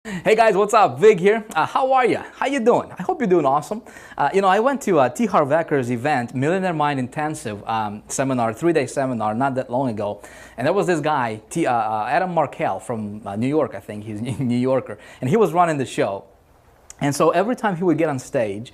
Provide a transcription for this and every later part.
Hey guys, what's up? Vick here. How are you? How you doing? I hope you're doing awesome. I went to T. Harv Ekker's event, Millionaire Mind Intensive seminar, 3-day seminar, not that long ago. And there was this guy, Adam Markell from New York, I think. He's a New Yorker. And he was running the show. And so every time he would get on stage,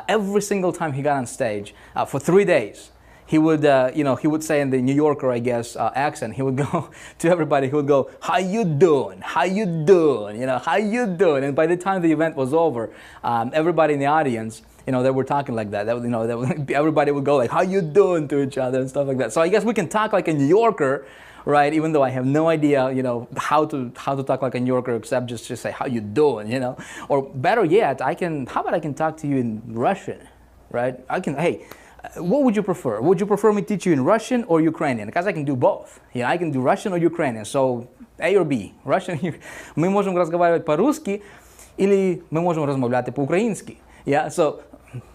every single time he got on stage, for 3 days, he would, he would say in the New Yorker, I guess, accent, he would go to everybody, he would go, how you doing? How you doing? How you doing? And by the time the event was over, everybody in the audience, they were talking like that. Everybody would go like, how you doing to each other and stuff like that. So I guess we can talk like a New Yorker, right? Even though I have no idea, how to talk like a New Yorker except just say, how you doing, Or better yet, how about I can talk to you in Russian, right? Hey, what would you prefer? Would you prefer me teach you in Russian or Ukrainian? Because I can do both. I can do Russian or Ukrainian. So A or B. Russian. Мы можем разговаривать по-русски или мы можем размовляти по-украински. Yeah. So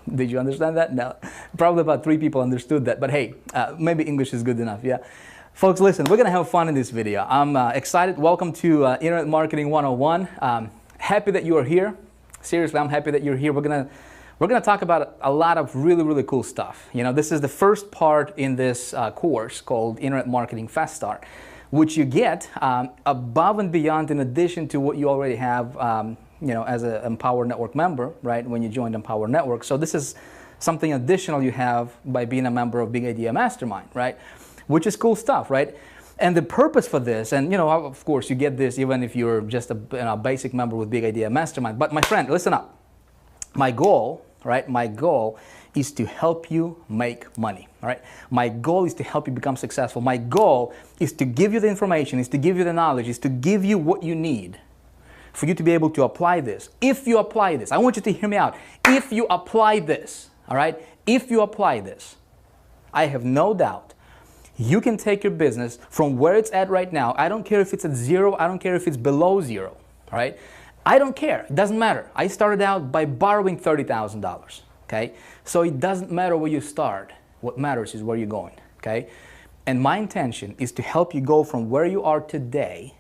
did you understand that? No. Probably about 3 people understood that. But hey, maybe English is good enough. Yeah. Folks, listen, we're going to have fun in this video. I'm excited. Welcome to Internet Marketing 101. Happy that you are here. Seriously, I'm happy that you're here. We're going to talk about a lot of really, really cool stuff. This is the first part in this course called Internet Marketing Fast Start, which you get above and beyond in addition to what you already have, as an Empower Network member, right, when you joined Empower Network. So this is something additional you have by being a member of Big Idea Mastermind, right, which is cool stuff, right? And the purpose for this, and of course you get this even if you're just a basic member with Big Idea Mastermind. But my friend, listen up. My goal is to help you make money, all right? My goal is to help you become successful. My goal is to give you the information, is to give you the knowledge, is to give you what you need for you to be able to apply this. If you apply this, I want you to hear me out. If you apply this, all right? If you apply this, I have no doubt you can take your business from where it's at right now. I don't care if it's at 0. I don't care if it's below 0, all right? I don't care. It doesn't matter. I started out by borrowing $30,000, okay? So it doesn't matter where you start. What matters is where you're going, okay? And my intention is to help you go from where you are today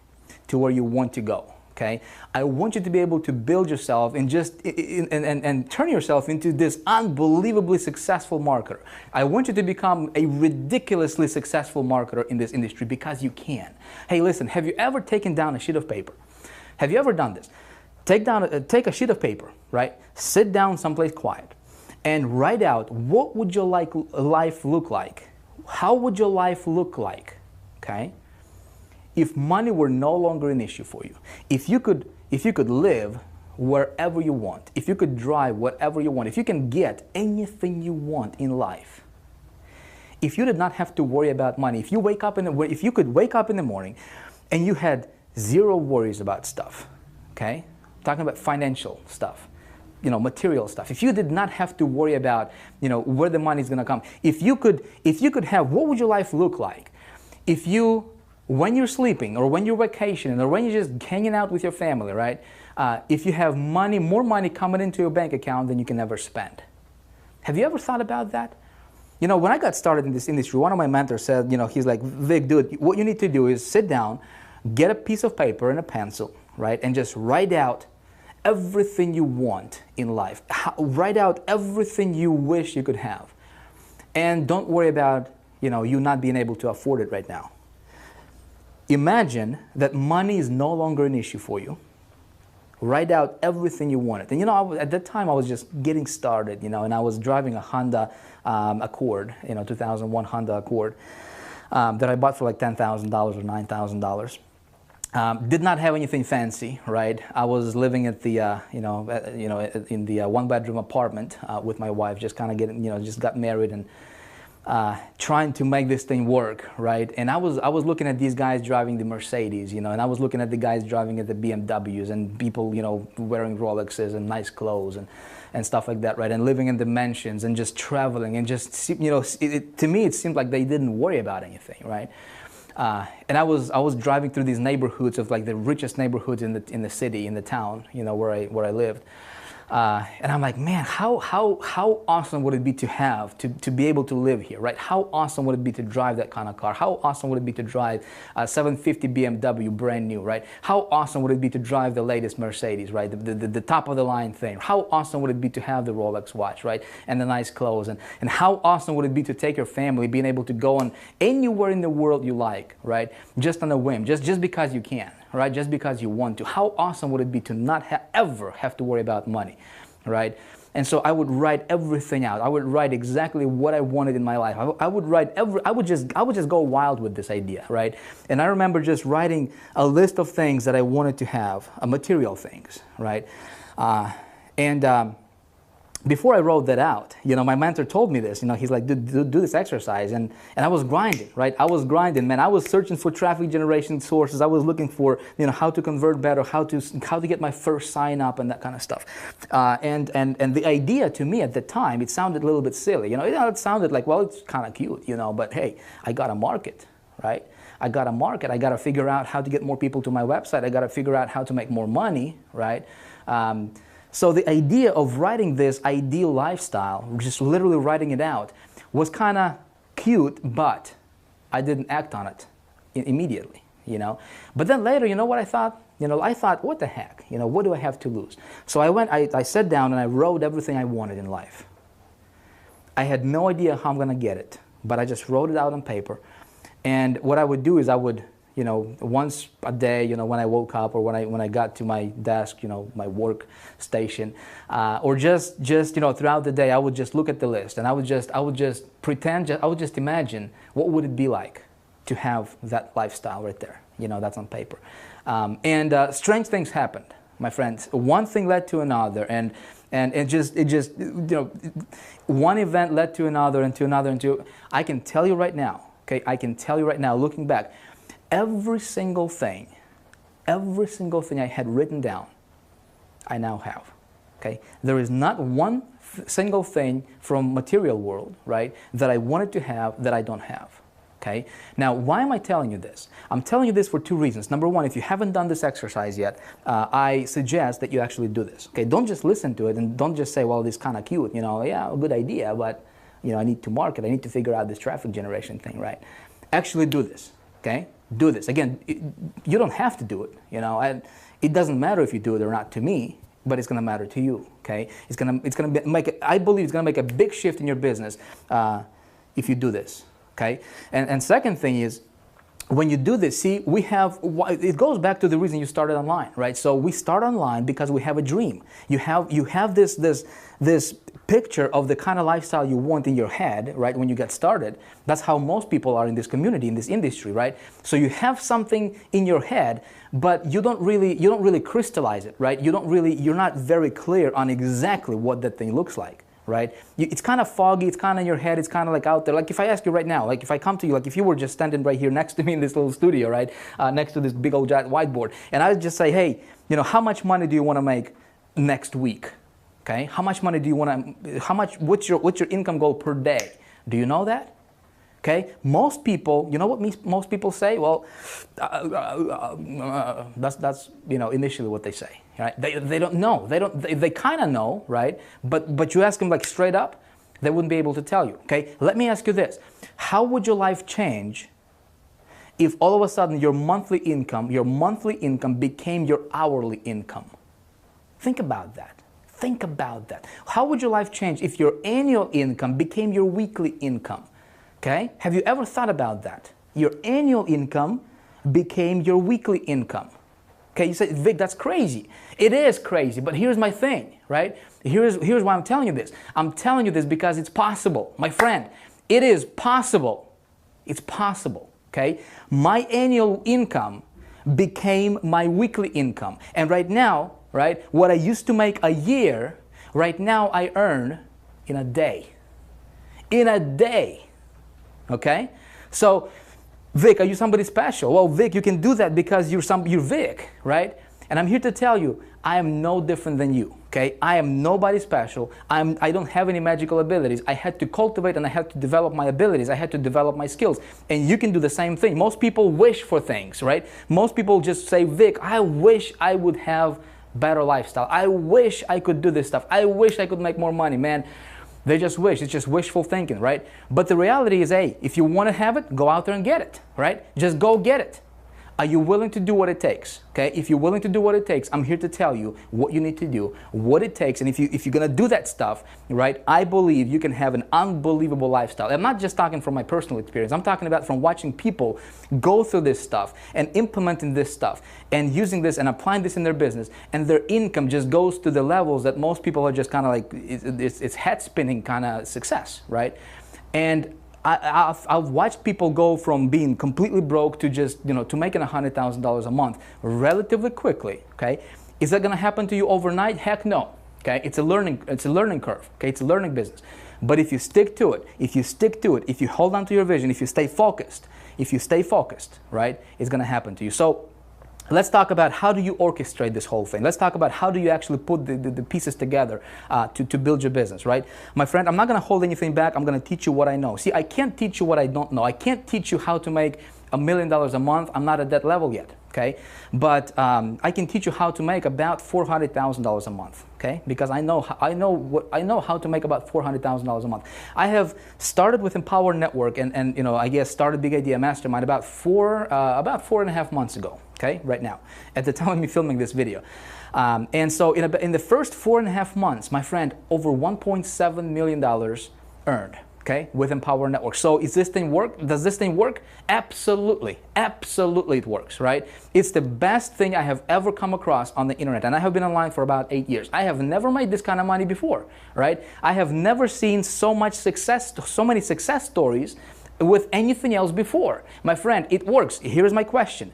to where you want to go, okay? I want you to be able to build yourself and and turn yourself into this unbelievably successful marketer. I want you to become a ridiculously successful marketer in this industry because you can. Hey, listen, have you ever taken down a sheet of paper? Have you ever done this? Take a sheet of paper, right? Sit down someplace quiet and write out what would your life look like? How would your life look like, okay? If money were no longer an issue for you, if you could live wherever you want, if you could drive whatever you want, if you can get anything you want in life, if you did not have to worry about money, if you could wake up in the morning and you had 0 worries about stuff, okay? Talking about financial stuff, material stuff. If you did not have to worry about, where the money is going to come. If you could have, what would your life look like? If you, when you're sleeping or when you're vacationing or when you're just hanging out with your family, right? If you have more money coming into your bank account than you can ever spend. Have you ever thought about that? When I got started in this industry, one of my mentors said, he's like, Vic, dude, what you need to do is sit down, get a piece of paper and a pencil, right? And just write out everything you want in life. Write out everything you wish you could have. And don't worry about, you not being able to afford it right now. Imagine that money is no longer an issue for you. Write out everything you wanted. And at that time I was just getting started, and I was driving a Honda Accord, 2001 Honda Accord that I bought for like $10,000 or $9,000. Did not have anything fancy, right? I was living at the, in the 1-bedroom apartment with my wife, just kind of getting, just got married and trying to make this thing work, right? And I was looking at these guys driving the Mercedes, and I was looking at the guys driving at the BMWs and people, wearing Rolexes and nice clothes and stuff like that, right? And living in the mansions and just traveling and just, to me it seemed like they didn't worry about anything, right? And I was driving through these neighborhoods of like the richest neighborhoods in the city, in the town, where I lived. And I'm like, man, how awesome would it be to have, to be able to live here, right? How awesome would it be to drive that kind of car? How awesome would it be to drive a 750 BMW brand new, right? How awesome would it be to drive the latest Mercedes, right? The top of the line thing. How awesome would it be to have the Rolex watch, right? And the nice clothes. And how awesome would it be to take your family, being able to go on anywhere in the world you like, right? Just on a whim, just because you can, right? Just because you want to. How awesome would it be to not ever have to worry about money, right? And so I would write everything out. I would write exactly what I wanted in my life. I would just go wild with this idea, right? And I remember just writing a list of things that I wanted to have, material things, right? Before I wrote that out, my mentor told me this. He's like, do this exercise, and I was grinding, right? I was grinding, man. I was searching for traffic generation sources. I was looking for, how to convert better, how to get my first sign up, and that kind of stuff. And the idea to me at the time, it sounded a little bit silly. It sounded like, well, it's kind of cute, but hey, I got a market, right? I got a market. I got to figure out how to get more people to my website. I got to figure out how to make more money, right? So the idea of writing this ideal lifestyle, just literally writing it out, was kind of cute, but I didn't act on it immediately, But then later, you know what I thought? I thought, what the heck? What do I have to lose? So I sat down and I wrote everything I wanted in life. I had no idea how I'm going to get it, but I just wrote it out on paper. And what I would do is I would, once a day, when I woke up or when I got to my desk, my work station, or just throughout the day, I would just look at the list and I would just imagine what would it be like to have that lifestyle right there, that's on paper. Strange things happened, my friends. One thing led to another, and it just one event led to another and to another and to. I can tell you right now, okay, looking back, every single thing I had written down, I now have, okay? There is not one single thing from material world, right, that I wanted to have that I don't have, okay? Now, why am I telling you this? I'm telling you this for two reasons. Number one, if you haven't done this exercise yet, I suggest that you actually do this, okay? Don't just listen to it and don't just say, well, this is kind of cute, yeah, a good idea, but, I need to market, I need to figure out this traffic generation thing, right? Actually do this, okay? Do this. Again, you don't have to do it, it doesn't matter if you do it or not to me, but it's going to matter to you, okay? It's going to make, I believe it's going to make a big shift in your business if you do this, okay? And second thing is, when you do this, see, it goes back to the reason you started online, right? So we start online because we have a dream. You have this picture of the kind of lifestyle you want in your head, right, when you get started. That's how most people are in this community, in this industry, right? So you have something in your head, but you don't really crystallize it, right? You're not very clear on exactly what that thing looks like, right? It's kind of foggy, it's kind of in your head, it's kind of like out there. Like if I ask you right now, like if I come to you, like if you were just standing right here next to me in this little studio, right, next to this big old giant whiteboard, and I would just say, hey, how much money do you want to make next week? Okay, how much money do you want to, what's your income goal per day? Do you know that? Okay, most people, you know what most people say? Well, that's initially what they say, right? They don't know. They kind of know, right? But you ask them like straight up, they wouldn't be able to tell you. Okay, let me ask you this: how would your life change if all of a sudden your monthly income became your hourly income? Think about that. Think about that. How would your life change if your annual income became your weekly income? Okay? Have you ever thought about that? Your annual income became your weekly income. Okay, you say, Vic, that's crazy. It is crazy, but here's my thing, right? Here's why I'm telling you this. I'm telling you this because it's possible. My friend, it is possible. It's possible, okay? My annual income became my weekly income. And right now, right, what I used to make a year, right now I earn in a day. In a day. Okay? So, Vic, are you somebody special? Well, Vic, you can do that because you're Vic, right? And I'm here to tell you, I am no different than you, okay? I am nobody special. I don't have any magical abilities. I had to cultivate and I had to develop my abilities. I had to develop my skills. And you can do the same thing. Most people wish for things, right? Most people just say, Vic, I wish I would have better lifestyle. I wish I could do this stuff. I wish I could make more money, man. They just wish. It's just wishful thinking, right? But the reality is, hey, if you want to have it, go out there and get it, right? Just go get it. Are you willing to do what it takes? Okay, if you're willing to do what it takes, I'm here to tell you what you need to do, what it takes, and if you're gonna do that stuff, right? I believe you can have an unbelievable lifestyle. I'm not just talking from my personal experience. I'm talking about from watching people go through this stuff and implementing this stuff and using this and applying this in their business, and their income just goes to the levels that most people are just kind of like it's head spinning kind of success, right? And I've watched people go from being completely broke to just, to making $100,000 a month relatively quickly, okay? Is that gonna happen to you overnight? Heck no, okay? It's a learning curve, okay? It's a learning business. But if you stick to it, if you hold on to your vision, if you stay focused, right, it's gonna happen to you. So let's talk about how do you orchestrate this whole thing. Let's talk about how do you actually put the pieces together to build your business, right? My friend, I'm not going to hold anything back. I'm going to teach you what I know. See, I can't teach you what I don't know. I can't teach you how to make $1 million a month. I'm not at that level yet, okay? But I can teach you how to make about $400,000 a month, okay? Because I know how to make about $400,000 a month. I have started with Empower Network and I guess started Big Idea Mastermind about 4.5 months ago. Okay, right now, at the time of me filming this video. And so in the first 4.5 months, my friend, over $1.7 million earned, okay, with Empower Network. So is this thing work? Does this thing work? Absolutely. Absolutely it works, right? It's the best thing I have ever come across on the internet. And I have been online for about 8 years. I have never made this kind of money before, right? I have never seen so many success stories with anything else before. My friend, it works. Here's my question.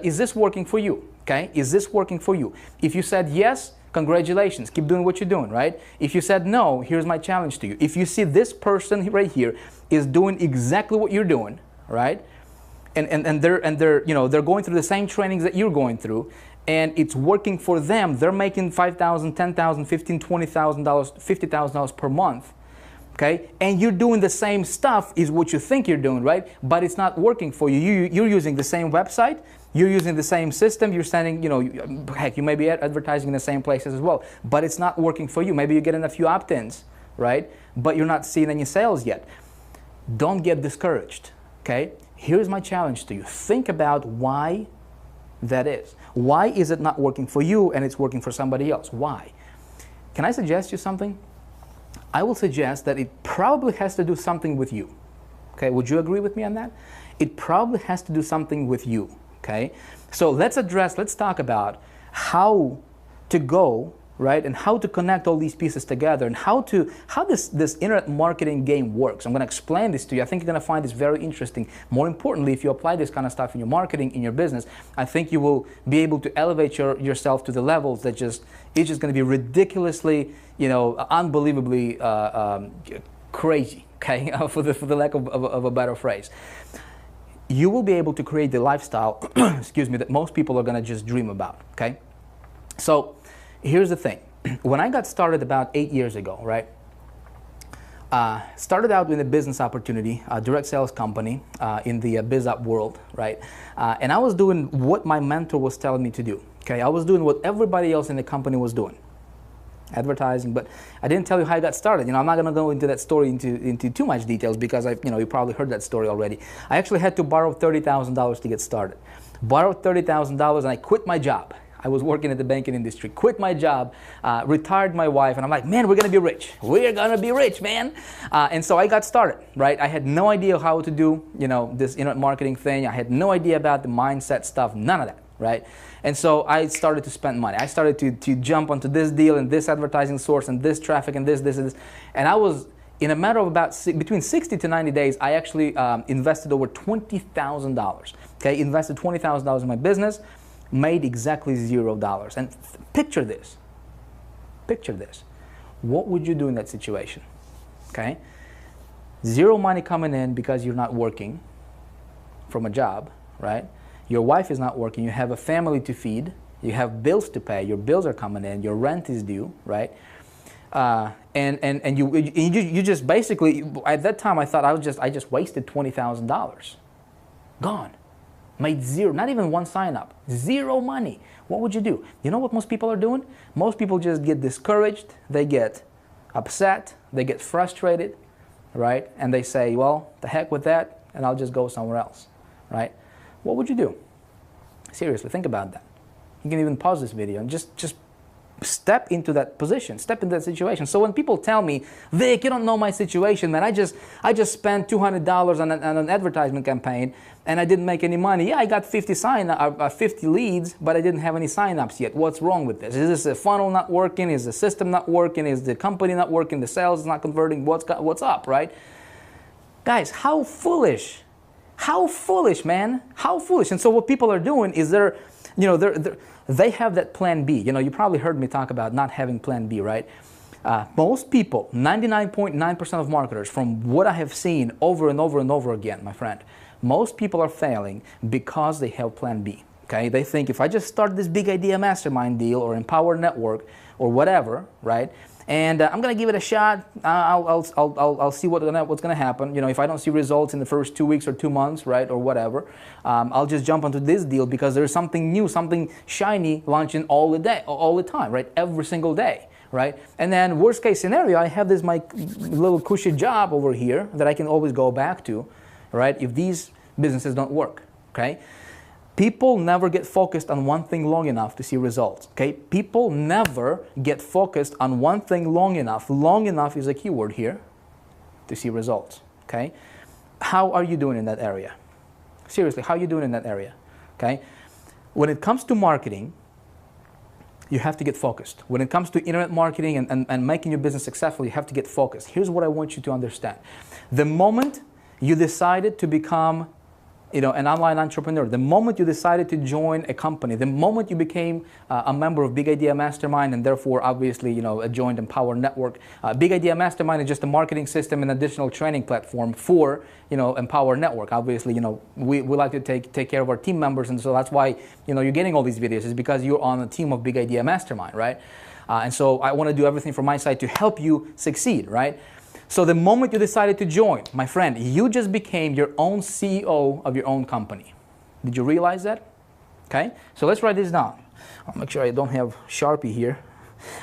Is this working for you? Okay? Is this working for you? If you said yes, congratulations. Keep doing what you're doing, right? If you said no, here's my challenge to you. If you see this person right here is doing exactly what you're doing, right? And they're going through the same trainings that you're going through, and it's working for them. They're making $5,000, $10,000, $15,000, $20,000, $50,000 per month. Okay, and you're doing the same stuff is what you think you're doing, right? But it's not working for you. You're using the same website, you're using the same system, you're sending, heck, you may be advertising in the same places as well, but it's not working for you. Maybe you're getting a few opt-ins, right? But you're not seeing any sales yet. Don't get discouraged, okay? Here's my challenge to you. Think about why that is. Why is it not working for you and it's working for somebody else? Why? Can I suggest you something? I will suggest that it probably has to do something with you. Okay, would you agree with me on that? It probably has to do something with you. Okay, so let's talk about how to go, right, and how to connect all these pieces together, and how this internet marketing game works. I'm going to explain this to you. I think you're going to find this very interesting. More importantly, if you apply this kind of stuff in your marketing, in your business, I think you will be able to elevate yourself to the levels that it's just going to be ridiculously, unbelievably crazy, okay, for the lack of a better phrase. You will be able to create the lifestyle, excuse me, that most people are going to just dream about, okay? So here's the thing. When I got started about 8 years ago, right, started out with a business opportunity, a direct sales company in the biz up world, right? And I was doing what my mentor was telling me to do, okay? I was doing what everybody else in the company was doing. Advertising, but I didn't tell you how I got started. I'm not going to go into that story into too much details because you probably heard that story already. I actually had to borrow $30,000 to get started. Borrowed $30,000 and I quit my job. I was working at the banking industry, quit my job, retired my wife, and I'm like, man, we're going to be rich. We're going to be rich, man. And so I got started, right? I had no idea how to do, this internet marketing thing. I had no idea about the mindset stuff, none of that, right? And so I started to spend money. I started to jump onto this deal and this advertising source and this traffic and this. And I was, in a matter of about between 60 to 90 days, I actually invested over $20,000. Okay, invested $20,000 in my business, made exactly $0. And picture this. Picture this. What would you do in that situation? Okay, zero money coming in because you're not working from a job, right? Your wife is not working, you have a family to feed, you have bills to pay, your bills are coming in, your rent is due, right? And you just basically, at that time I thought I just wasted $20,000. Gone. Made zero, not even one sign up. Zero money. what would you do? You know what most people are doing? Most people just get discouraged, they get upset, they get frustrated, right? And they say, well, the heck with that, and I'll just go somewhere else, right? What would you do? Seriously, think about that. You can even pause this video and just step into that position, step into that situation. So when people tell me, Vic, you don't know my situation, man, I just spent $200 on an advertisement campaign and I didn't make any money. Yeah, I got 50 leads, but I didn't have any signups yet. What's wrong with this? Is this a funnel not working? Is the system not working? Is the company not working? The sales is not converting? What's up, right? Guys, how foolish. How foolish, man. How foolish. And so what people are doing is they have that plan B. You probably heard me talk about not having plan B, right? Most people, 99.9% of marketers, from what I have seen over and over and over again, my friend, most people are failing because they have plan B. Okay? They think if I just start this big idea mastermind deal or Empower Network or whatever, right? And I'm going to give it a shot. I'll see what's going to happen. If I don't see results in the first 2 weeks or 2 months, right, or whatever, I'll just jump onto this deal because there's something new, something shiny launching all the time, right, every single day, right? And then worst case scenario, I have my little cushy job over here that I can always go back to, right, if these businesses don't work, okay? People never get focused on one thing long enough to see results, okay? People never get focused on one thing long enough. Long enough is a keyword here to see results, okay? How are you doing in that area? Seriously, how are you doing in that area, okay? When it comes to marketing, you have to get focused. When it comes to internet marketing and making your business successful, you have to get focused. Here's what I want you to understand. The moment you decided to become an online entrepreneur, the moment you decided to join a company, the moment you became a member of Big Idea Mastermind and therefore obviously joined Empower Network. Big Idea Mastermind is just a marketing system and additional training platform for Empower Network. Obviously we like to take care of our team members, and so that's why you're getting all these videos, is because you're on a team of Big Idea Mastermind, right? And so I want to do everything from my side to help you succeed, right? So the moment you decided to join, my friend, you just became your own CEO of your own company. Did you realize that? Okay, so let's write this down. I'll make sure I don't have Sharpie here.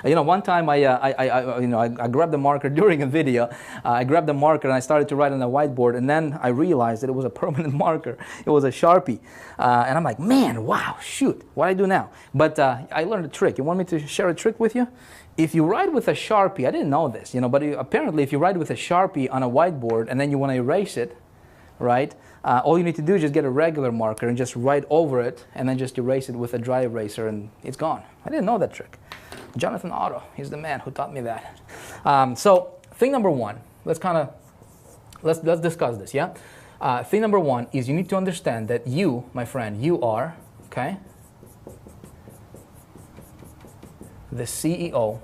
One time I grabbed the marker during a video. I grabbed the marker and I started to write on the whiteboard, and then I realized that it was a permanent marker. It was a Sharpie, and I'm like, man, wow, shoot, what do I do now? But I learned a trick. You want me to share a trick with you? If you write with a Sharpie, I didn't know this, but apparently if you write with a Sharpie on a whiteboard and then you want to erase it, right? All you need to do is just get a regular marker and just write over it and then just erase it with a dry eraser and it's gone. I didn't know that trick. Jonathan Otto, he's the man who taught me that. So thing number one, let's discuss this, yeah? Thing number one is you need to understand that you, my friend, you are, okay, the CEO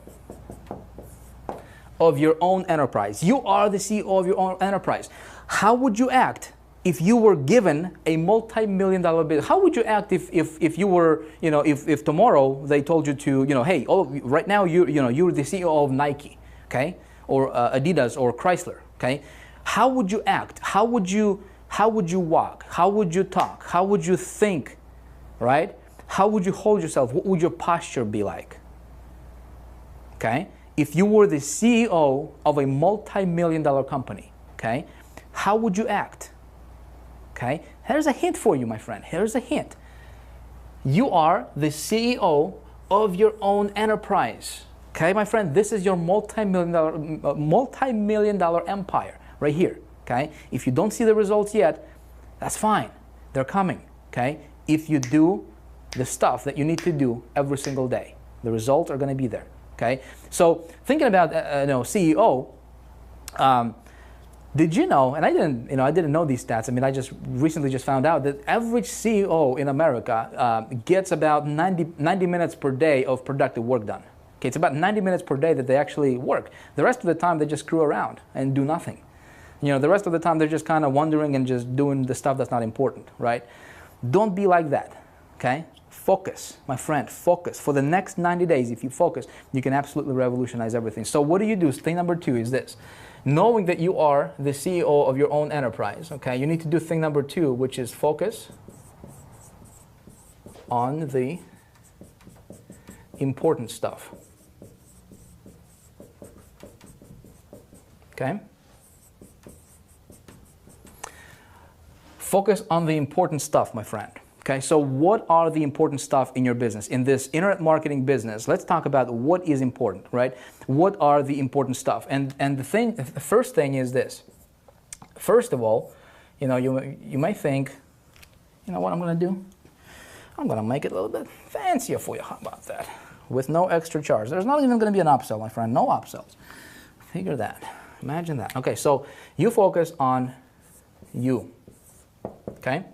of your own enterprise. You are the CEO of your own enterprise. How would you act if you were given a multi-million-dollar business? How would you act if you were, if tomorrow they told you to, hey, all of you, right now you're the CEO of Nike, okay, or Adidas or Chrysler, okay? How would you act? How would you walk? How would you talk? How would you think, right? How would you hold yourself? What would your posture be like? Okay, if you were the CEO of a multi-million-dollar company, okay, how would you act? Okay, here's a hint for you, my friend. Here's a hint. You are the CEO of your own enterprise. Okay, my friend, this is your multi-million dollar empire right here. Okay, if you don't see the results yet, that's fine. They're coming. Okay, if you do the stuff that you need to do every single day, the results are going to be there. Okay, so thinking about CEO, did you know? And I didn't know these stats. I mean, I just recently found out that average CEO in America gets about 90 minutes per day of productive work done. Okay, it's about 90 minutes per day that they actually work. The rest of the time they just screw around and do nothing. The rest of the time they're just kind of wandering and just doing the stuff that's not important, right? Don't be like that. Okay. Focus, my friend, focus. For the next 90 days, if you focus, you can absolutely revolutionize everything. So what do? Thing number two is this. Knowing that you are the CEO of your own enterprise, okay, you need to do thing number two, which is focus on the important stuff. Okay? Focus on the important stuff, my friend. Okay, so what are the important stuff in your business? In this internet marketing business, let's talk about what is important, right? What are the important stuff? And the first thing is this. First of all, you know, you might think, you know what I'm going to do? I'm going to make it a little bit fancier for you. How about that? With no extra charge. There's not even going to be an upsell, my friend. No upsells. Figure that. Imagine that. Okay, so you focus on you. Okay?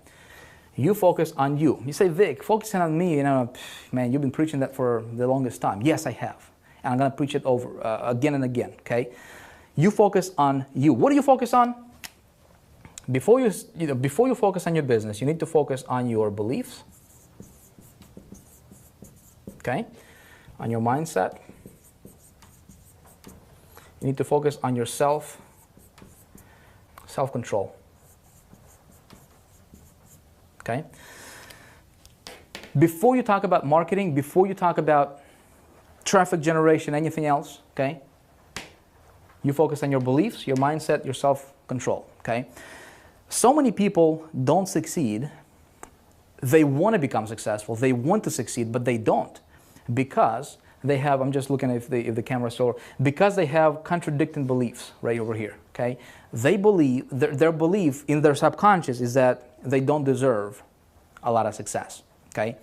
You focus on you. You say, Vic, focusing on me, you know, man, you've been preaching that for the longest time. Yes, I have. And I'm going to preach it over again and again, okay? You focus on you. What do you focus on? Before you focus on your business, you need to focus on your beliefs, okay? On your mindset. You need to focus on your self-control. Okay? Before you talk about marketing, before you talk about traffic generation, anything else, okay? You focus on your beliefs, your mindset, your self-control, okay? So many people don't succeed. They want to become successful. They want to succeed, but they don't because they have, I'm just looking at if the camera's over, because they have contradicting beliefs right over here, okay? They believe, their belief in their subconscious is that they don't deserve a lot of success, okay?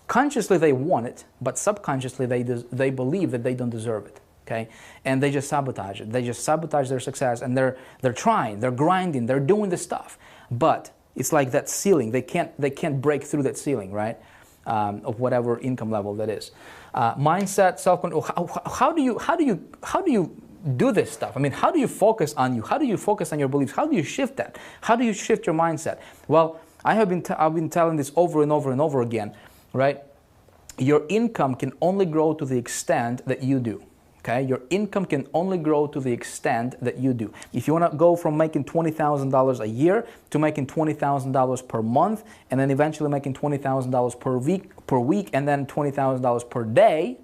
Consciously they want it, but subconsciously they believe that they don't deserve it, okay? And they just sabotage it. They just sabotage their success, and they're trying, they're grinding, they're doing this stuff, but it's like that ceiling. They can't break through that ceiling, right? Of whatever income level that is. Mindset, self-control. How do you do this stuff? I mean, how do you focus on you? How do you focus on your beliefs? How do you shift that? How do you shift your mindset? Well, I've been telling this over and over and over again, right? Your income can only grow to the extent that you do. Okay? Your income can only grow to the extent that you do. If you want to go from making $20,000 a year to making $20,000 per month, and then eventually making $20,000 per week, and then $20,000 per day,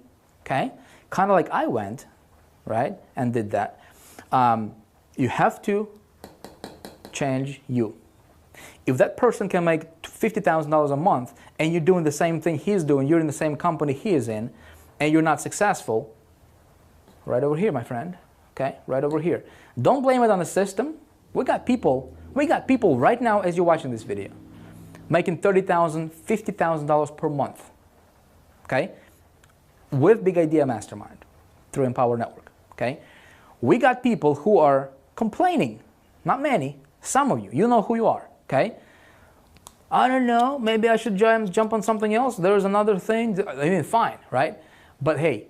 okay? Kind of like I went, right, and did that. You have to change you. If that person can make $50,000 a month, and you're doing the same thing he's doing, you're in the same company he is in, and you're not successful, right over here, my friend, okay, right over here. Don't blame it on the system. We got people right now as you're watching this video, making $30,000, $50,000 per month, okay, with Big Idea Mastermind through Empower Network, okay. We got people who are complaining, not many, some of you, you know who you are, okay. I don't know, maybe I should jump on something else. There's another thing, I mean, fine, right? But hey,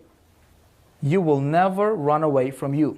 you will never run away from you,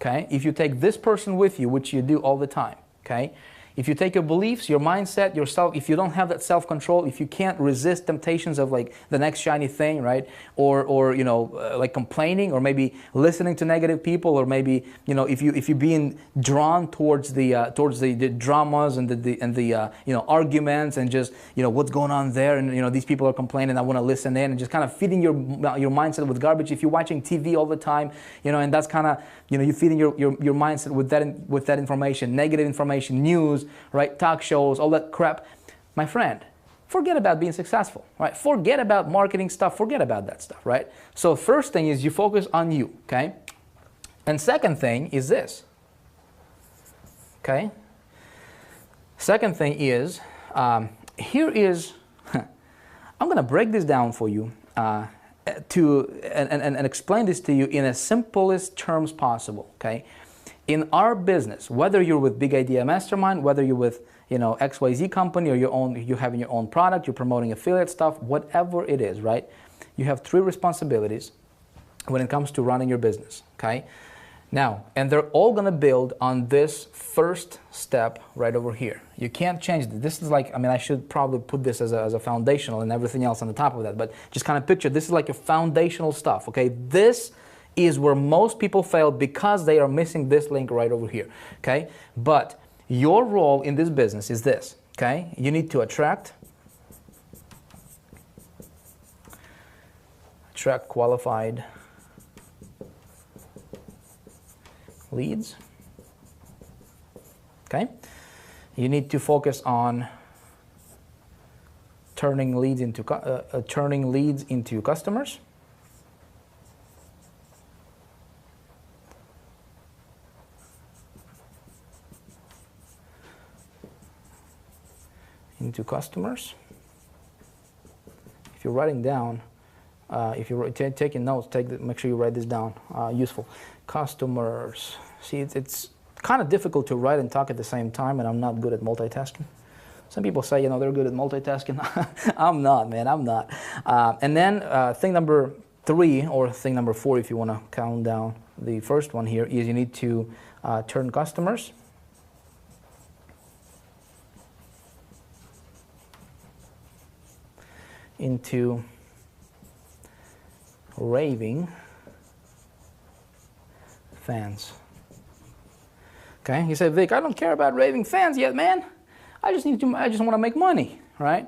okay? If you take this person with you, which you do all the time, okay? If you take your beliefs, your mindset, yourself, if you don't have that self-control, if you can't resist temptations of like the next shiny thing, right? Or you know, like complaining, or maybe listening to negative people, or maybe, you know, if you're being drawn towards the dramas and the you know, arguments, and just, you know, what's going on there, and you know, these people are complaining, I want to listen in, and just kind of feeding your mindset with garbage. If you're watching TV all the time, you know, and that's kind of, you know, you're feeding your mindset with that information, negative information, news, right, talk shows, all that crap, my friend, forget about being successful, right? Forget about marketing stuff, forget about that stuff, right? So first thing is you focus on you, okay? And second thing is this, okay? Second thing is, here is, I'm going to break this down for you and explain this to you in the simplest terms possible, okay? In our business, whether you're with Big Idea Mastermind, whether you're with, you know, XYZ company, or you're having your own product, you're promoting affiliate stuff, whatever it is, right? You have 3 responsibilities when it comes to running your business, okay? Now, and they're all going to build on this first step right over here. You can't change it. This is like, I mean, I should probably put this as a foundational and everything else on the top of that, but just kind of picture, this is like your foundational stuff, okay? This is where most people fail because they are missing this link right over here, okay? But your role in this business is this, okay? You need to attract, attract qualified leads. Okay? You need to focus on turning leads into customers. Into customers. If you're writing down, if you're taking notes, make sure you write this down. Useful. Customers. See, it's kind of difficult to write and talk at the same time, and I'm not good at multitasking. Some people say, you know, they're good at multitasking. I'm not, man. I'm not. And then thing number 3, or thing number 4, if you want to count down the first one here, is you need to turn customers into raving fans. Okay, you say, Vic, I don't care about raving fans yet, man. I just want to make money, right?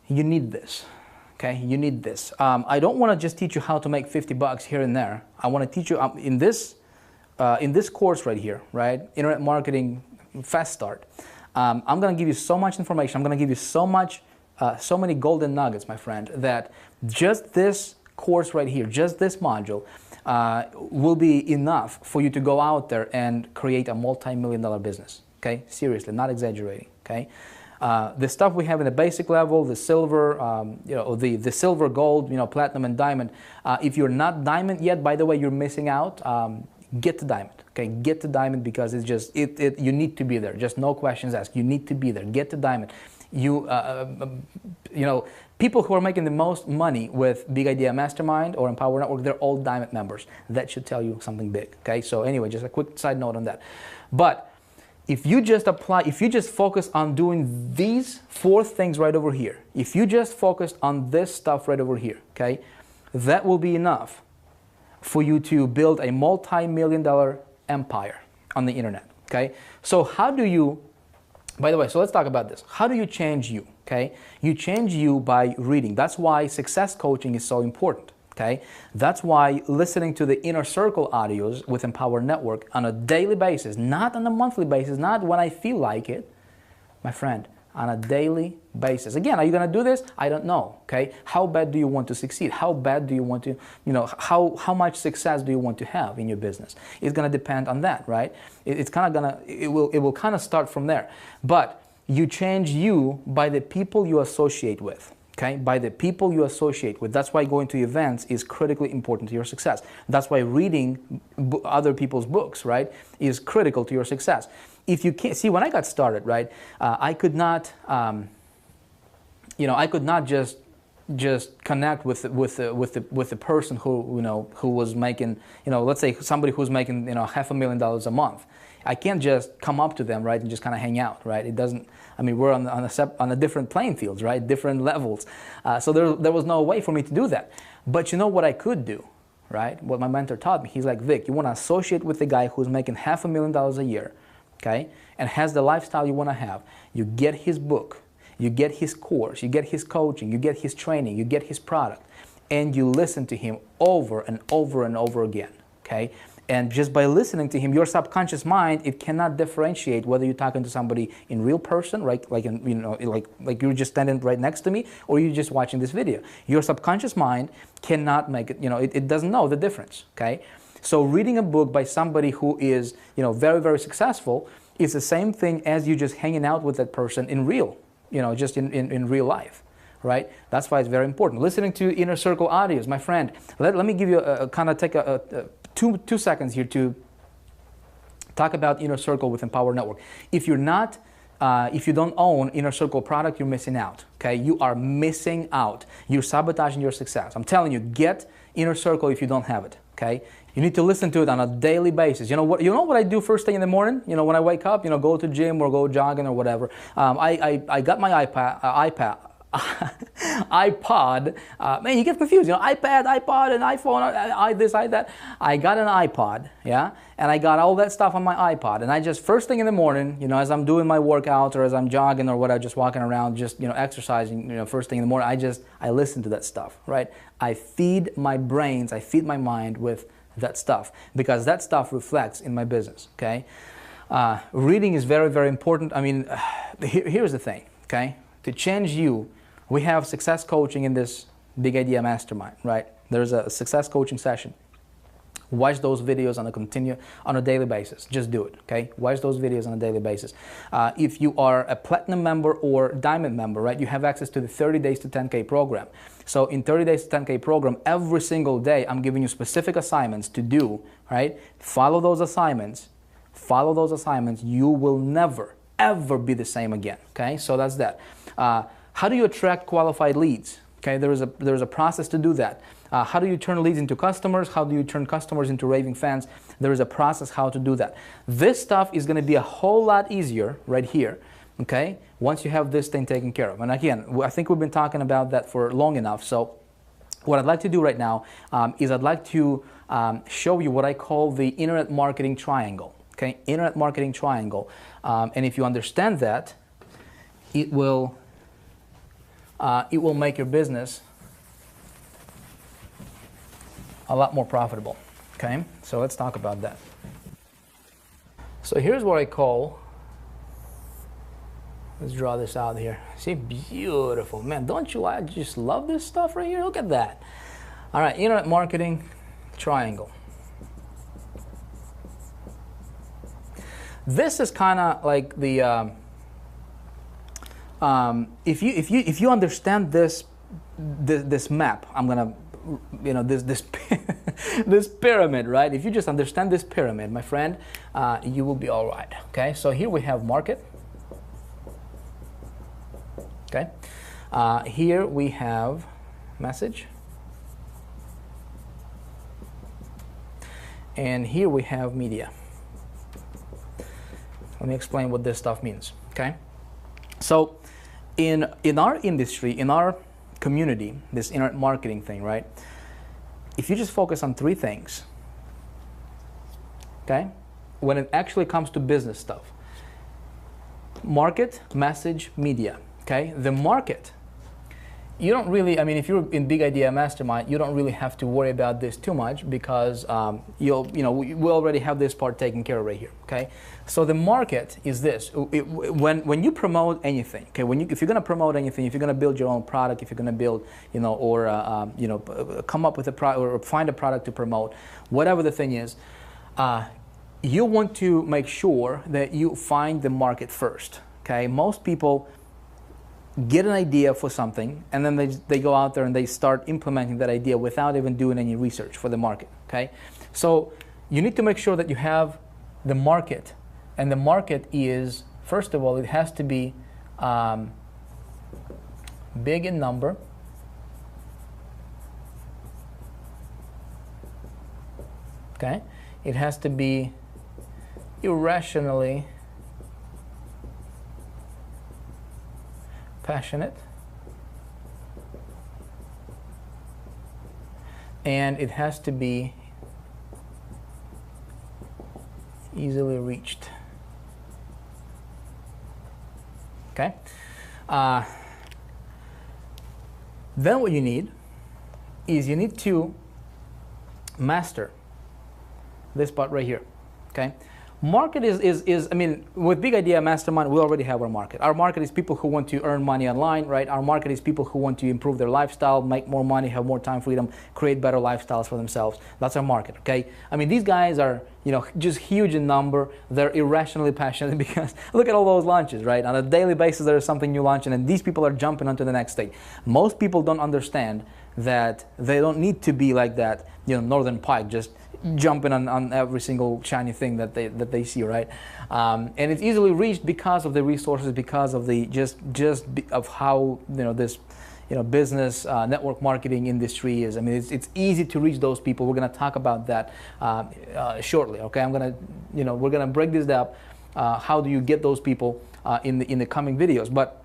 You need this. Okay, you need this. I don't want to just teach you how to make 50 bucks here and there. I want to teach you in this course right here, right? Internet marketing fast start. I'm going to give you so much information. I'm going to give you so many golden nuggets, my friend, that just this course right here, just this module, will be enough for you to go out there and create a multi-million-dollar business. Okay, seriously, not exaggerating. Okay, the stuff we have in the basic level, the silver, the silver, gold, platinum, and diamond. If you're not diamond yet, by the way, you're missing out. Get to diamond. Okay, get to diamond, because it's just you need to be there. Just no questions asked. You need to be there. Get to diamond. People who are making the most money with Big Idea Mastermind or Empower Network, they're all diamond members. That should tell you something big. Okay, so anyway, just a quick side note on that. But if you just focus on doing these 4 things right over here, if you just focus on this stuff right over here, okay, that will be enough for you to build a multi-million-dollar empire on the internet. Okay, so how do you? By the way, so let's talk about this. How do you change you? Okay, you change you by reading. That's why success coaching is so important. Okay, that's why listening to the Inner Circle audios with Empower Network on a daily basis, not on a monthly basis, not when I feel like it, my friend, on a daily basis. Again, are you going to do this? I don't know. Okay, how bad do you want to succeed? How bad do you want to, how much success do you want to have in your business? It's going to depend on that, right? It will kind of start from there. But you change you by the people you associate with. Okay, by the people you associate with. That's why going to events is critically important to your success. That's why reading other people's books, right, is critical to your success. If you can't see, when I got started, right, I could not, I could not just connect with the person who was making, let's say somebody who's making $500,000 a month. I can't just come up to them, right, and just kind of hang out, right? It doesn't. I mean, we're on a different playing fields, right? Different levels. So there was no way for me to do that. But you know what I could do, right? What my mentor taught me. He's like, Vic, you want to associate with the guy who's making $500,000 a year, okay, and has the lifestyle you want to have. You get his book, you get his course, you get his coaching, you get his training, you get his product, and you listen to him over and over and over again, okay? And just by listening to him, your subconscious mind, it cannot differentiate whether you're talking to somebody in real person, right? Like you're just standing right next to me, or you're just watching this video. Your subconscious mind cannot make it, it doesn't know the difference, okay? So reading a book by somebody who is, very, very successful is the same thing as you just hanging out with that person in real, just in real life, right? That's why it's very important. Listening to Inner Circle audios, my friend, let me give you take two seconds here to talk about Inner Circle with Empower Network. If you're not, if you don't own Inner Circle product, you're missing out. Okay, you are missing out. You're sabotaging your success. I'm telling you, get Inner Circle if you don't have it. Okay, you need to listen to it on a daily basis. You know what I do first thing in the morning? When I wake up, go to gym or go jogging or whatever. I got my iPod. Man, you get confused. You know, iPad, iPod, and iPhone, this, that. I got an iPod, yeah, and I got all that stuff on my iPod. And I just, first thing in the morning, you know, as I'm doing my workout or as I'm jogging or whatever, just walking around, just, you know, exercising, you know, first thing in the morning, I listen to that stuff, right? I feed my brains, I feed my mind with that stuff, because that stuff reflects in my business, okay? Reading is very, very important. I mean, here's the thing, okay? To change you, we have success coaching in this Big Idea Mastermind, right? There's a success coaching session. Watch those videos on a daily basis. Just do it, okay? Watch those videos on a daily basis. If you are a platinum member or diamond member, right, you have access to the 30 days to 10K program. So in 30 days to 10K program, every single day, I'm giving you specific assignments to do, right? Follow those assignments. Follow those assignments. You will never, ever be the same again, okay? So that's that. How do you attract qualified leads? Okay, there is a process to do that. How do you turn leads into customers? How do you turn customers into raving fans? There is a process how to do that. This stuff is going to be a whole lot easier right here, okay, once you have this thing taken care of. And again, I think we've been talking about that for long enough. So what I'd like to do right now is I'd like to show you what I call the internet marketing triangle, okay, internet marketing triangle. And if you understand that, it will make your business a lot more profitable, okay? So let's talk about that. So here's what I call, let's draw this out here. See, beautiful, man, don't you, I just love this stuff right here, look at that. All right, internet marketing triangle. This is kind of like the, if you understand this map, I'm gonna, you know, this this pyramid, right? If you just understand this pyramid, my friend, you will be all right. Okay, so here we have market. Okay, here we have message, and here we have media. Let me explain what this stuff means. Okay, so in our industry, in our community, this internet marketing thing, right? If you just focus on three things, okay? When it actually comes to business stuff, market, message, media, okay? The market, you don't really, I mean, if you're in Big Idea Mastermind, you don't really have to worry about this too much because we already have this part taken care of right here, okay? So the market is this. When you promote anything, okay, if you're going to promote anything, if you're going to build your own product, if you're going to build, you know, or come up with a product or find a product to promote, whatever the thing is, you want to make sure that you find the market first, okay? Most people get an idea for something, and then they go out there and they start implementing that idea without even doing any research for the market, okay? So you need to make sure that you have the market, and the market is, first of all, it has to be big in number, okay? It has to be irrationally passionate, and it has to be easily reached. Okay? Then what you need is you need to master this part right here. Okay? Market is, I mean, with Big Idea Mastermind, we already have our market. Our market is people who want to earn money online, right? Our market is people who want to improve their lifestyle, make more money, have more time freedom, create better lifestyles for themselves. That's our market, okay? I mean, these guys are, you know, just huge in number. They're irrationally passionate because look at all those launches, right? On a daily basis, there is something new launching, and these people are jumping onto the next thing. Most people don't understand that they don't need to be like that, you know, Northern Pike, just jumping on every single shiny thing that they see, right? And it's easily reached because of the resources, because of the just of how, you know, this, you know, business network marketing industry is. I mean, it's easy to reach those people. We're going to talk about that shortly. Okay, I'm going to, you know, we're going to break this down. How do you get those people in the coming videos? But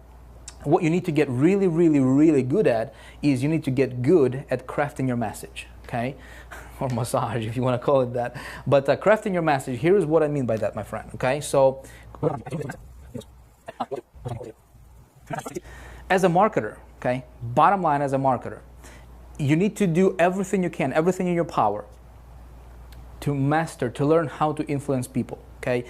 what you need to get really, really, really good at is you need to get good at crafting your message, okay? Or massage, if you want to call it that. But crafting your message, here is what I mean by that, my friend, okay? So, as a marketer, okay, bottom line, as a marketer, you need to do everything you can, everything in your power to master, to learn how to influence people, okay?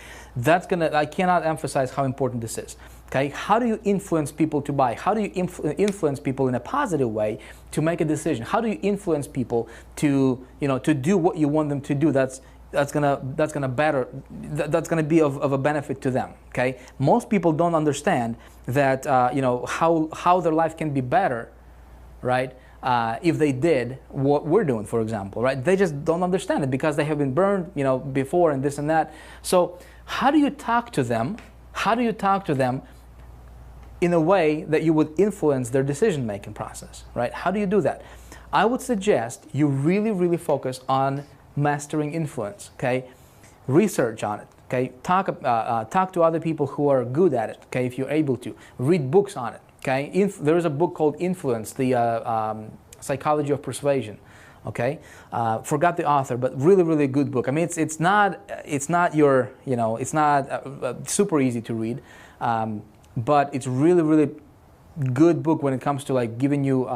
I cannot emphasize how important this is, okay? How do you influence people to buy? How do you influence people in a positive way to make a decision? How do you influence people to, to do what you want them to do? That's gonna be of a benefit to them, okay? Most people don't understand that, how their life can be better, right? If they did what we're doing, for example, right? They just don't understand it because they have been burned, before and this and that. So how do you talk to them? How do you talk to them in a way that you would influence their decision-making process, right? How do you do that? I would suggest you really, really focus on mastering influence, okay? Research on it, okay? Talk to other people who are good at it, okay, if you're able to. Read books on it. Okay, there is a book called Influence, the Psychology of Persuasion. Okay, forgot the author, but really, really good book. I mean, it's not your, it's not super easy to read, but it's really, really good book when it comes to like giving you,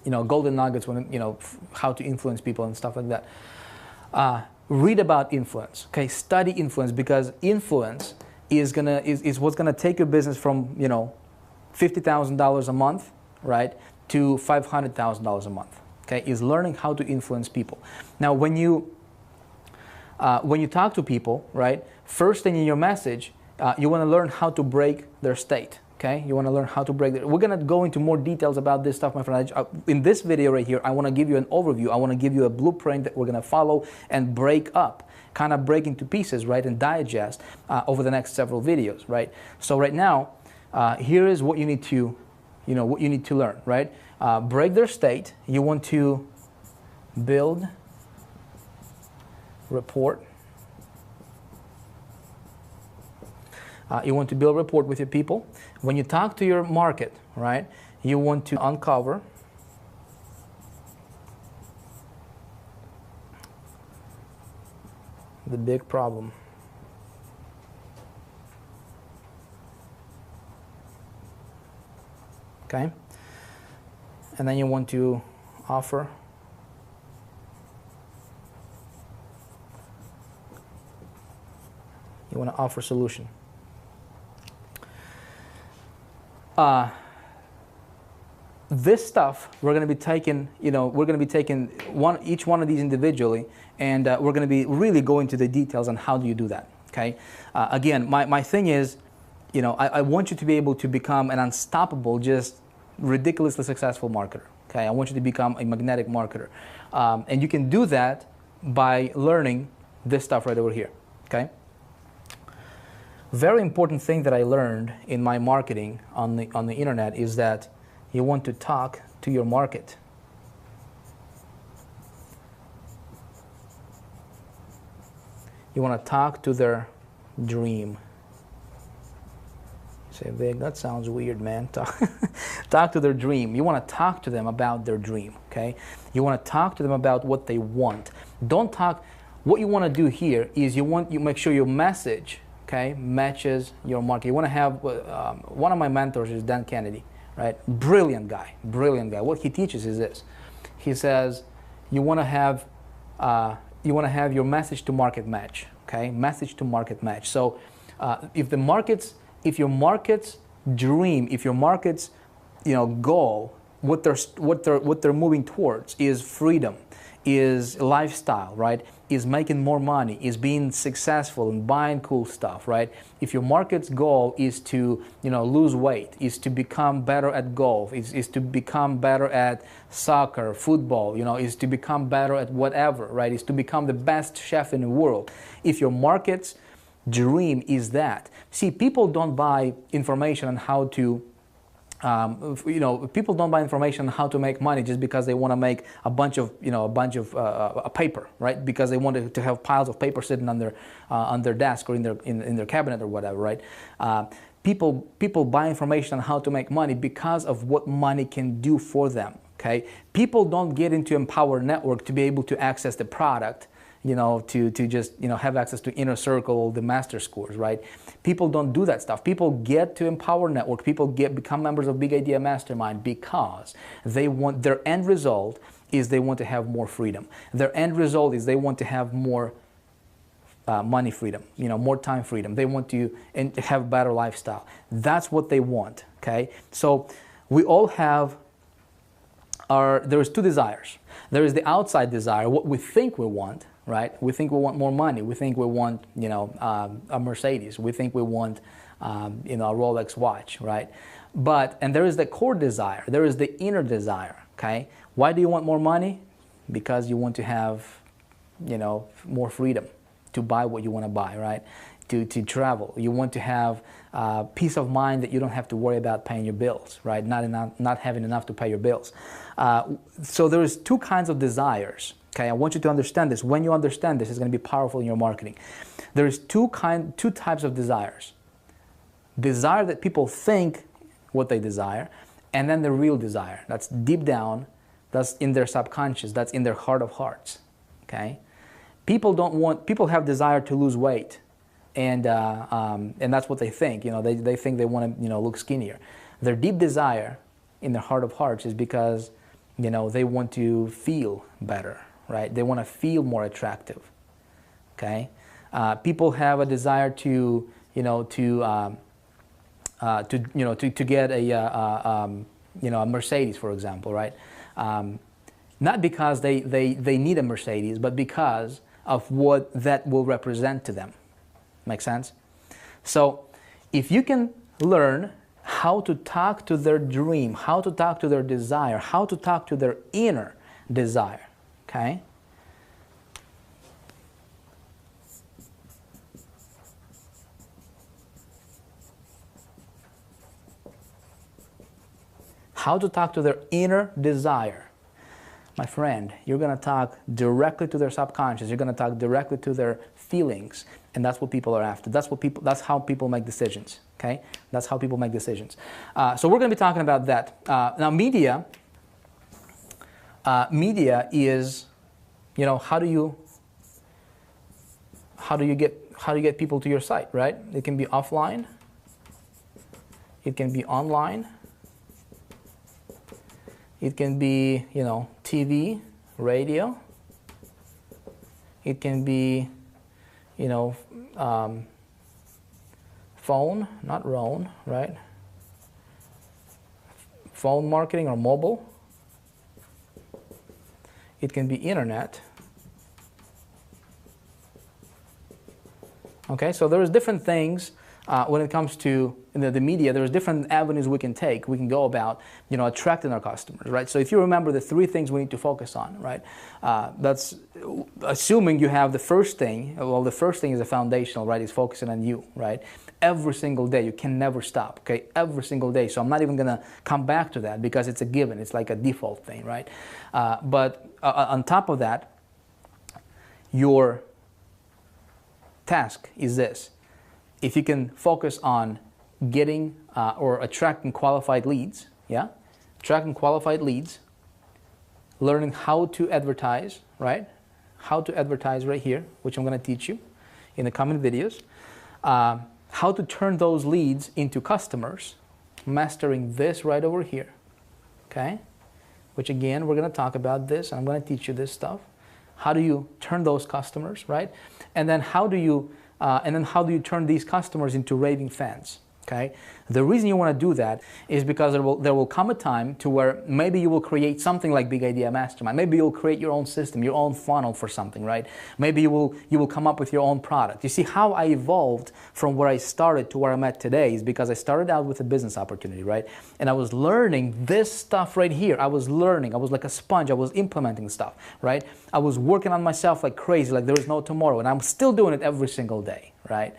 golden nuggets when how to influence people and stuff like that. Read about influence. Okay, study influence, because influence is what's gonna take your business from $50,000 a month, right, to $500,000 a month. Okay, is learning how to influence people. Now, when you talk to people, right, first thing in your message, you want to learn how to break their state. Okay, you want to learn how to break. We're gonna go into more details about this stuff, my friend. In this video right here, I want to give you an overview. I want to give you a blueprint that we're gonna follow and break up, kind of break into pieces, right, and digest over the next several videos, right. So right now. Here is what you need to, what you need to learn, right? Break their state. You want to build rapport. You want to build rapport with your people. When you talk to your market, right? You want to uncover the big problem. Okay, and then you want to offer solution. This stuff we're going to be taking, each one of these individually, and we're going to be really going to the details on how do you do that. Okay, again, my thing is, I want you to be able to become an unstoppable, just ridiculously successful marketer. Okay, I want you to become a magnetic marketer, and you can do that by learning this stuff right over here. Okay. Very important thing that I learned in my marketing on the internet is that you want to talk to your market. You want to talk to their dream. Say, Vic, that sounds weird, man. Talk to their dream. You want to talk to them about their dream, okay? You want to talk to them about what they want. Don't talk. What you want to do here is you make sure your message, okay, matches your market. You want to have one of my mentors is Dan Kennedy, right? Brilliant guy, brilliant guy. What he teaches is this. He says you want to have your message to market match, okay? Message to market match. So if your market's dream, if your market's goal, what they're moving towards is freedom, is lifestyle, right? Is making more money, is being successful and buying cool stuff, right? If your market's goal is to lose weight, is to become better at golf, is to become better at soccer, football, is to become better at whatever, right? Is to become the best chef in the world. If your market's dream is that. See, people don't buy information on how to, people don't buy information on how to make money just because they want to make a bunch of paper, right? Because they want to have piles of paper sitting on their desk or in their cabinet or whatever, right? People buy information on how to make money because of what money can do for them. Okay, people don't get into Empower Network to be able to access the product, to just have access to Inner Circle, the master scores, right? People don't do that stuff. People get to Empower Network. People become members of Big Idea Mastermind because they want, their end result is they want to have more freedom. Their end result is they want to have more money freedom, more time freedom. They want to have a better lifestyle. That's what they want. Okay, so we all have there's two desires. There is the outside desire, what we think we want, right? We think we want more money. We think we want, a Mercedes. We think we want, a Rolex watch, right? And there is the core desire. There is the inner desire, okay? Why do you want more money? Because you want to have, more freedom to buy what you want to buy, right? To travel. You want to have peace of mind that you don't have to worry about paying your bills, right? Not having enough to pay your bills. So there's two kinds of desires. Okay, I want you to understand this. When you understand this, it's going to be powerful in your marketing. There's two types of desires. Desire that people think what they desire, and then the real desire. That's deep down, that's in their subconscious, that's in their heart of hearts. Okay, people have desire to lose weight, and that's what they think. They think they want to look skinnier. Their deep desire in their heart of hearts is because they want to feel better, right? They want to feel more attractive. Okay, people have a desire to get a Mercedes, for example, right? Not because they need a Mercedes, but because of what that will represent to them. Make sense? So if you can learn how to talk to their dream, how to talk to their desire, how to talk to their inner desire, okay? How to talk to their inner desire. My friend, you're going to talk directly to their subconscious. You're going to talk directly to their feelings, and that's what people are after. That's how people make decisions. Okay, that's how people make decisions. So we're going to be talking about that. Now, media is, how do you get people to your site, right? It can be offline. It can be online. It can be, TV, radio. It can be, phone, not RON, right? Phone marketing or mobile. It can be internet. Okay, so there's different things when it comes to the media. There's different avenues we can take. We can go about, attracting our customers, right? So if you remember the three things we need to focus on, right? That's assuming you have the first thing. Well, the first thing is a foundational, right? Is focusing on you, right? Every single day, you can never stop, okay? Every single day. So I'm not even gonna come back to that because it's a given. It's like a default thing, right? But on top of that, your task is this. If you can focus on getting or attracting qualified leads, attracting qualified leads, learning how to advertise, right? How to advertise right here, which I'm going to teach you in the coming videos. How to turn those leads into customers, mastering this right over here, okay? Which again, we're going to talk about this, and I'm going to teach you this stuff. How do you turn those customers, right? And then how do you turn these customers into raving fans? Okay, the reason you want to do that is because there will come a time to where maybe you will create something like Big Idea Mastermind. Maybe you'll create your own system, your own funnel for something, right? Maybe you will come up with your own product. You see how I evolved from where I started to where I'm at today is because I started out with a business opportunity, right? And I was learning this stuff right here. I was learning. I was like a sponge. I was implementing stuff, right? I was working on myself like crazy, like there was no tomorrow, and I'm still doing it every single day, right?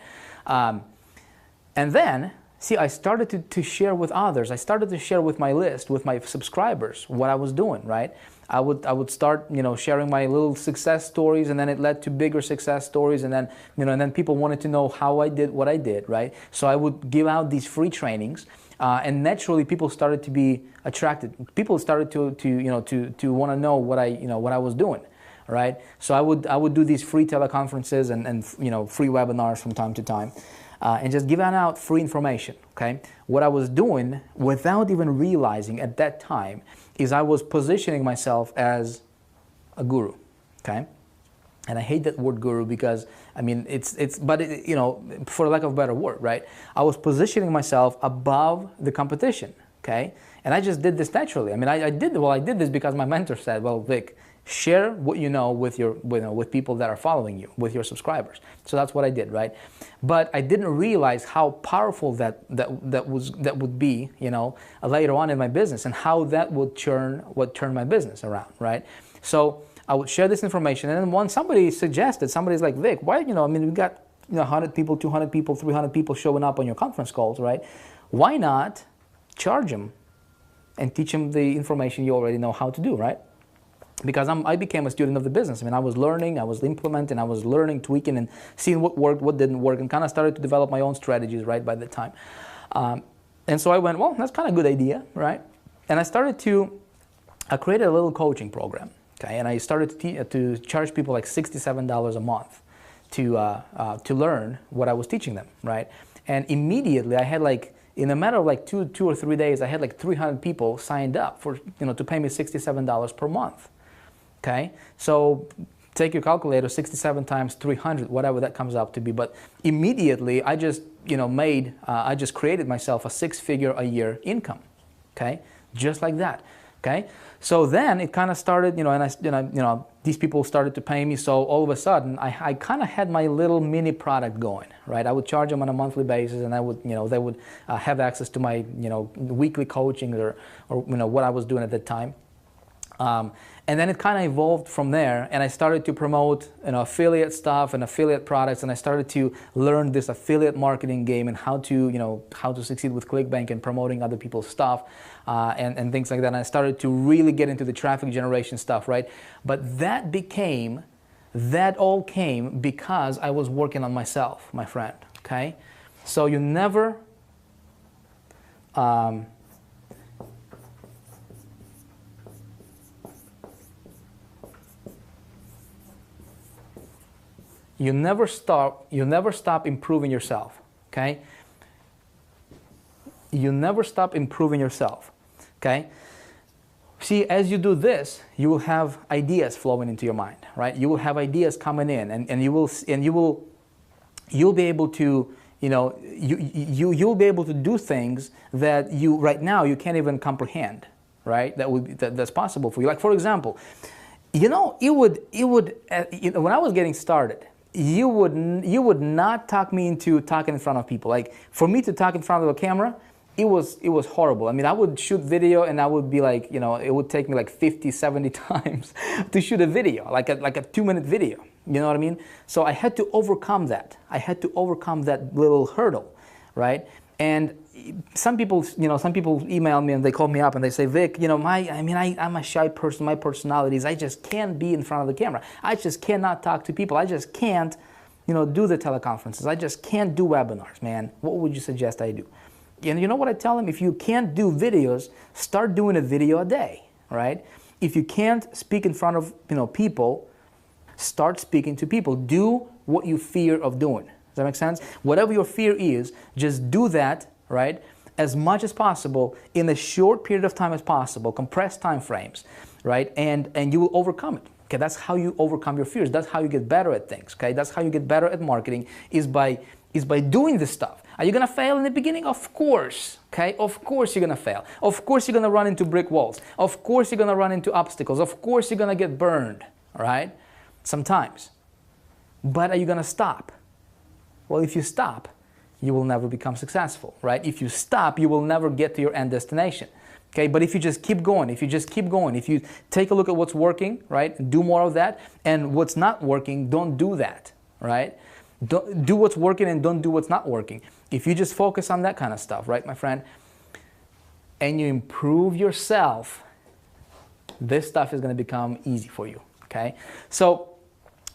And then, see, I started to share with others. I started to share with my list, with my subscribers, what I was doing, right? I would start, sharing my little success stories, and then it led to bigger success stories, and then, and then people wanted to know how I did what I did, right? So I would give out these free trainings, and naturally people started to be attracted. People started to want to know what I was doing, right? So I would do these free teleconferences and free webinars from time to time, and just giving out free information. Okay, what I was doing without even realizing at that time is I was positioning myself as a guru. Okay, and I hate that word guru because I mean but for lack of a better word, right? I was positioning myself above the competition. Okay, and I just did this naturally. I mean, I did this because my mentor said, well, Vic, share what you know with people that are following you, with your subscribers. So that's what I did, right? But I didn't realize how powerful that would be, later on in my business, and how that would turn my business around, right? So I would share this information, and then once somebody's like, Vic, why, we got 100 people, 200 people, 300 people showing up on your conference calls, right? Why not charge them and teach them the information you already know how to do, right? Because I became a student of the business. I mean, I was learning, I was implementing, I was learning, tweaking, and seeing what worked, what didn't work, and kind of started to develop my own strategies, right, by the time. And so I went, well, that's kind of a good idea, right? And I created a little coaching program, okay? And I started to charge people like $67 a month to learn what I was teaching them, right? And immediately I had in a matter of like two or 3 days, I had like 300 people signed up for, to pay me $67 per month. Okay, so take your calculator, 67 times 300, whatever that comes out to be. But immediately, I just I just created myself a 6-figure a year income. Okay, just like that. Okay, so then it kind of started, and these people started to pay me. So all of a sudden, I kind of had my little mini product going, right? I would charge them on a monthly basis, and I would, they would have access to my, weekly coaching or what I was doing at that time. And then it kind of evolved from there, and I started to promote affiliate stuff and affiliate products, and I started to learn this affiliate marketing game and how to succeed with ClickBank and promoting other people's stuff and things like that. And I started to really get into the traffic generation stuff, right? But that all came because I was working on myself, my friend, okay? So you never You never stop improving yourself, okay? You never stop improving yourself, okay? See, as you do this, you will have ideas flowing into your mind, right? You will have ideas coming in, and you'll be able to, you'll be able to do things that right now you can't even comprehend, right? That's possible for you. Like, for example, when I was getting started, you would not talk me into talking in front of people. Like, for me to talk in front of a camera, it was horrible. I mean, I would shoot video, and I would be like, it would take me like 50, 70 times to shoot a video, like a 2-minute video. You know what I mean? So I had to overcome that. I had to overcome that little hurdle, right? And some people email me and they call me up and they say, Vic, I'm a shy person. My personality is I just can't be in front of the camera. I just cannot talk to people. I just can't, do the teleconferences. I just can't do webinars, man. What would you suggest I do? And you know what I tell them? If you can't do videos, start doing a video a day, right? If you can't speak in front of, people, start speaking to people. Do what you fear of doing. Does that make sense? Whatever your fear is, just do that, right, as much as possible in a short period of time as possible, compressed time frames, right, and you will overcome it. Okay, that's how you overcome your fears. That's how you get better at things. Okay, that's how you get better at marketing is by doing this stuff. Are you gonna fail in the beginning? Of course. Okay, of course you're gonna fail. Of course you're gonna run into brick walls. Of course you're gonna run into obstacles. Of course you're gonna get burned. All right, sometimes. But are you gonna stop? Well, if you stop, you will never become successful, right? If you stop, you will never get to your end destination. Okay, but if you just keep going, if you take a look at what's working, right, do more of that, and what's not working, don't do that, right? Do what's working and don't do what's not working. If you just focus on that kind of stuff, right, my friend, and you improve yourself, this stuff is going to become easy for you, okay? So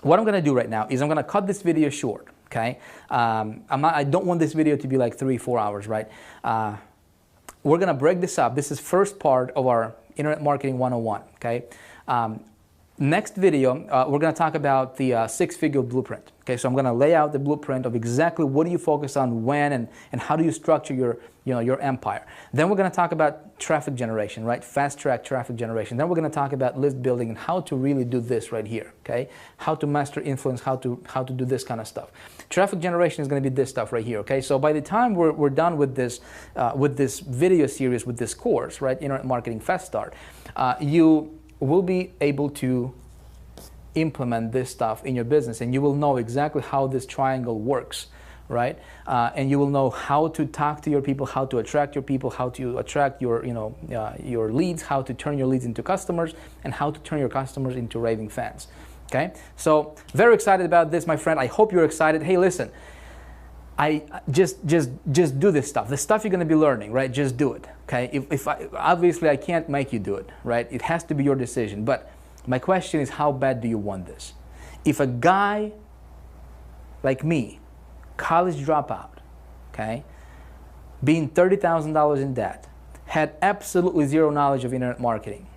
what I'm going to do right now is I'm going to cut this video short, okay? I don't want this video to be like 3-4 hours, right? We're going to break this up. This is first part of our Internet Marketing 101, okay? Next video, we're going to talk about the six-figure blueprint. Okay, so I'm going to lay out the blueprint of exactly what do you focus on when and how do you structure your empire. Then we're going to talk about traffic generation, right? Fast-track traffic generation. Then we're going to talk about list building and how to really do this right here. Okay, how to master influence, how to do this kind of stuff. Traffic generation is going to be this stuff right here. Okay, so by the time we're done with this video series, with this course, right? Internet Marketing Fast Start, you will be able to implement this stuff in your business, and you will know exactly how this triangle works, right? And you will know how to talk to your people, how to attract your people, how to attract your your leads, how to turn your leads into customers, and how to turn your customers into raving fans. Okay, so very excited about this, my friend. I hope you're excited. Hey, listen, I just do this stuff. The stuff you're going to be learning, right? Just do it. Okay. Obviously I can't make you do it, right? It has to be your decision. But my question is, how bad do you want this? If a guy like me, college dropout, okay, being $30,000 in debt, had absolutely zero knowledge of internet marketing,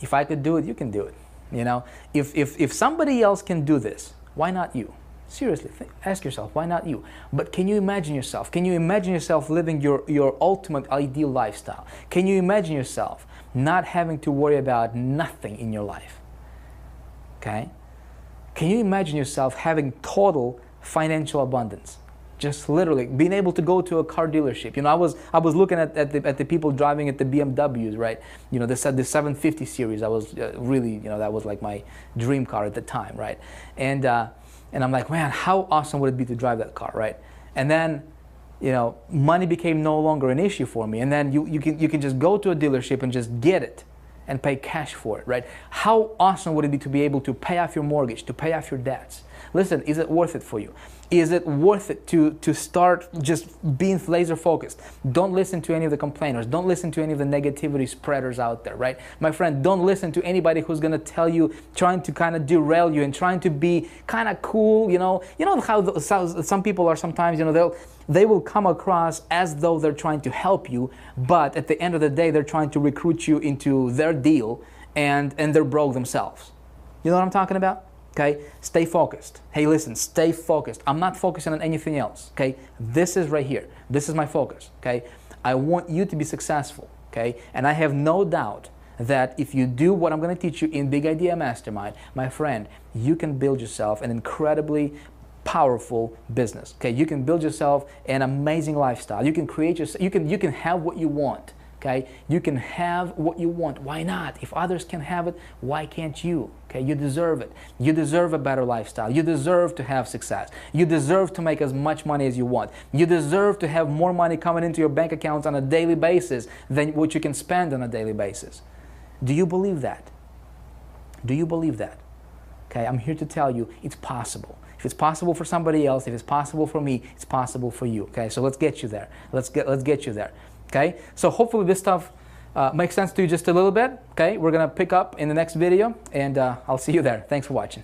if I could do it, you can do it. You know, if somebody else can do this, why not you? Seriously, ask yourself, why not you? But can you imagine yourself? Can you imagine yourself living your ultimate ideal lifestyle? Can you imagine yourself not having to worry about nothing in your life? Okay? Can you imagine yourself having total financial abundance? Just literally being able to go to a car dealership. You know, I was looking at the people driving at the BMWs, right? You know, they said the 750 series. I was really, you know, that was like my dream car at the time, right? And I'm like, man, how awesome would it be to drive that car, right? And then, you know, money became no longer an issue for me. And then you can just go to a dealership and just get it and pay cash for it, right? How awesome would it be to be able to pay off your mortgage, to pay off your debts? Listen, is it worth it for you? Is it worth it to start just being laser focused? Don't listen to any of the complainers. Don't listen to any of the negativity spreaders out there, right? My friend, don't listen to anybody who's going to tell you, trying to kind of derail you and trying to be kind of cool, you know. You know how some people are sometimes, you know, they will come across as though they're trying to help you, but at the end of the day, they're trying to recruit you into their deal, and they're broke themselves. You know what I'm talking about? Okay, stay focused. Hey, listen, stay focused. I'm not focusing on anything else. Okay, this is right here. This is my focus. Okay, I want you to be successful. Okay, and I have no doubt that if you do what I'm going to teach you in Big Idea Mastermind, my friend, you can build yourself an incredibly powerful business. Okay, you can build yourself an amazing lifestyle. You can create yourself. You can have what you want. Okay, you can have what you want. Why not? If others can have it, why can't you? Okay, you deserve it. You deserve a better lifestyle. You deserve to have success. You deserve to make as much money as you want. You deserve to have more money coming into your bank accounts on a daily basis than what you can spend on a daily basis. Do you believe that? Do you believe that? Okay, I'm here to tell you it's possible. If it's possible for somebody else, if it's possible for me, it's possible for you. Okay, so let's get you there. Let's get you there. Okay, so hopefully this stuff makes sense to you just a little bit. Okay, we're gonna pick up in the next video, and I'll see you there. Thanks for watching.